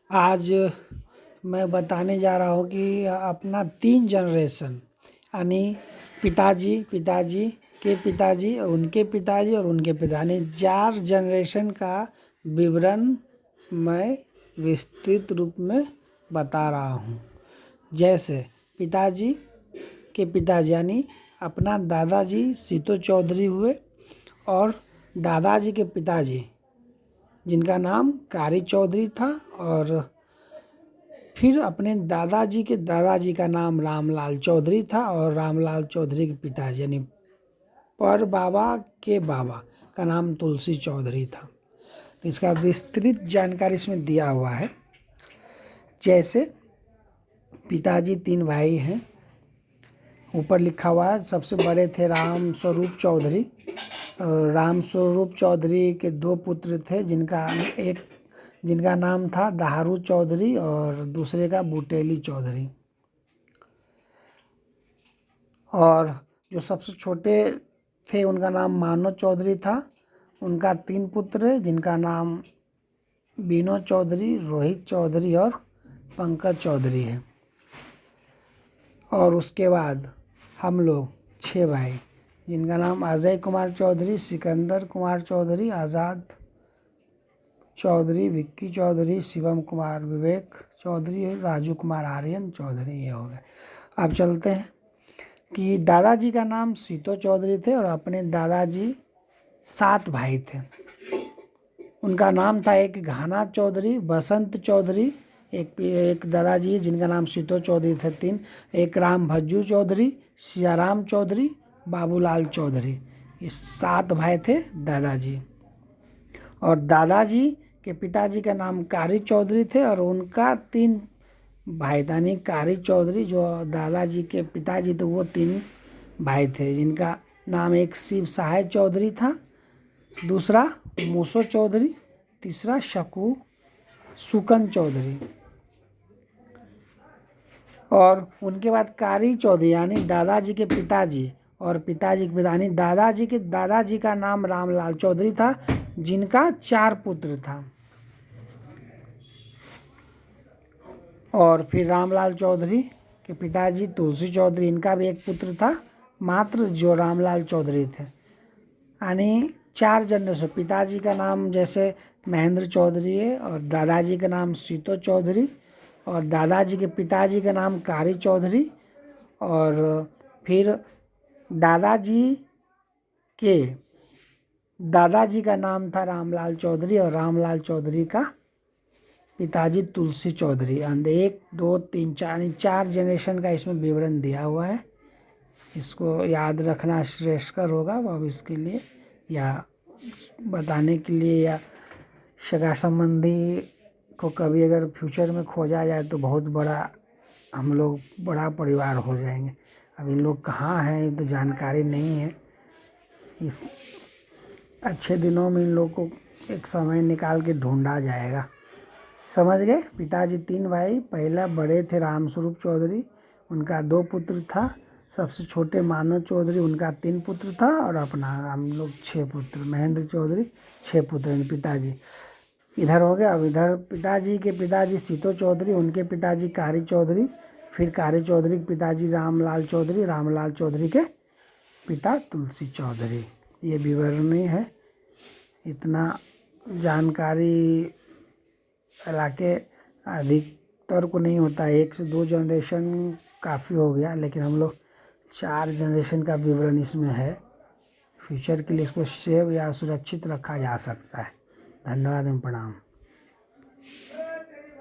आज मैं बताने जा रहा हूँ कि अपना 3 जनरेशन यानी पिताजी, पिताजी के पिताजी और उनके पिताजी और उनके पिता यानी 4 जनरेशन का विवरण मैं विस्तृत रूप में बता रहा हूँ। जैसे पिताजी के पिताजी यानी अपना दादाजी सीतो चौधरी हुए और दादाजी के पिताजी जिनका नाम कारी चौधरी था और फिर अपने दादाजी के दादाजी का नाम रामलाल चौधरी था और रामलाल चौधरी के पिताजी यानी पर बाबा के बाबा का नाम तुलसी चौधरी था। तो इसका विस्तृत जानकारी इसमें दिया हुआ है। जैसे पिताजी 3 भाई हैं, ऊपर लिखा हुआ है सबसे बड़े थे राम स्वरूप चौधरी। राम स्वरूप चौधरी के 2 पुत्र थे जिनका नाम था दाहरू चौधरी और दूसरे का बुटेली चौधरी। और जो सबसे छोटे थे उनका नाम मानो चौधरी था। उनका 3 पुत्र है जिनका नाम बीनो चौधरी, रोहित चौधरी और पंकज चौधरी है। और उसके बाद हम लोग 6 भाई जिनका नाम अजय कुमार चौधरी, सिकंदर कुमार चौधरी, आज़ाद चौधरी, विक्की चौधरी, शिवम कुमार, विवेक चौधरी, राजू कुमार आर्यन चौधरी, ये हो गए। अब चलते हैं कि दादाजी का नाम सीतो चौधरी थे और अपने दादाजी 7 भाई थे। उनका नाम था एक घाना चौधरी, बसंत चौधरी, एक दादाजी जिनका नाम सीतो चौधरी थे 3, एक राम भज्जू चौधरी, सियाराम चौधरी, बाबूलाल चौधरी। ये 7 भाई थे दादाजी। और दादाजी के पिताजी का नाम कारी चौधरी थे और उनका 3 भाई यानी कारी चौधरी जो दादाजी के पिताजी थे वो 3 भाई थे जिनका नाम एक शिव सहाय चौधरी था, दूसरा मूसो चौधरी, तीसरा सुकन चौधरी। और उनके बाद कारी चौधरी यानी दादाजी के पिताजी और पिताजी के पिता यानी दादाजी के दादाजी का नाम रामलाल चौधरी था जिनका 4 पुत्र था। और फिर रामलाल चौधरी के पिताजी तुलसी चौधरी, इनका भी एक पुत्र था मात्र जो रामलाल चौधरी थे। यानी 4 जनरेशन। पिताजी का नाम जैसे महेंद्र चौधरी है और दादाजी का नाम सीतो चौधरी और दादाजी के पिताजी का नाम कारी चौधरी और फिर दादाजी का नाम था रामलाल चौधरी और रामलाल चौधरी का पिताजी तुलसी चौधरी। 1 2 3 4 जनरेशन का इसमें विवरण दिया हुआ है। इसको याद रखना श्रेयस्कर होगा भविष्य के लिए या बताने के लिए या सगा संबंधी को कभी अगर फ्यूचर में खोजा जाए तो बहुत बड़ा हम लोग बड़ा परिवार हो जाएंगे। अब इन लोग कहाँ हैं ये तो जानकारी नहीं है। इस अच्छे दिनों में इन लोग को एक समय निकाल के ढूंढा जाएगा। समझ गए। पिताजी 3 भाई, पहला बड़े थे राम स्वरूप चौधरी, उनका 2 पुत्र था। सबसे छोटे मानो चौधरी, उनका 3 पुत्र था और अपना हम लोग 6 पुत्र, महेंद्र चौधरी 6 पुत्र पिताजी। इधर हो गया। अब इधर पिताजी के पिताजी सीतो चौधरी, उनके पिताजी कारी चौधरी, फिर कारी चौधरी के पिताजी रामलाल चौधरी, रामलाल चौधरी के पिता तुलसी चौधरी। ये विवरणी है। इतना जानकारी हालांकि अधिकतर को नहीं होता, 1 से 2 जनरेशन काफ़ी हो गया, लेकिन हम लोग 4 जनरेशन का विवरण इसमें है। फ्यूचर के लिए इसको सेव या सुरक्षित रखा जा सकता है। धन्यवाद एवं प्रणाम।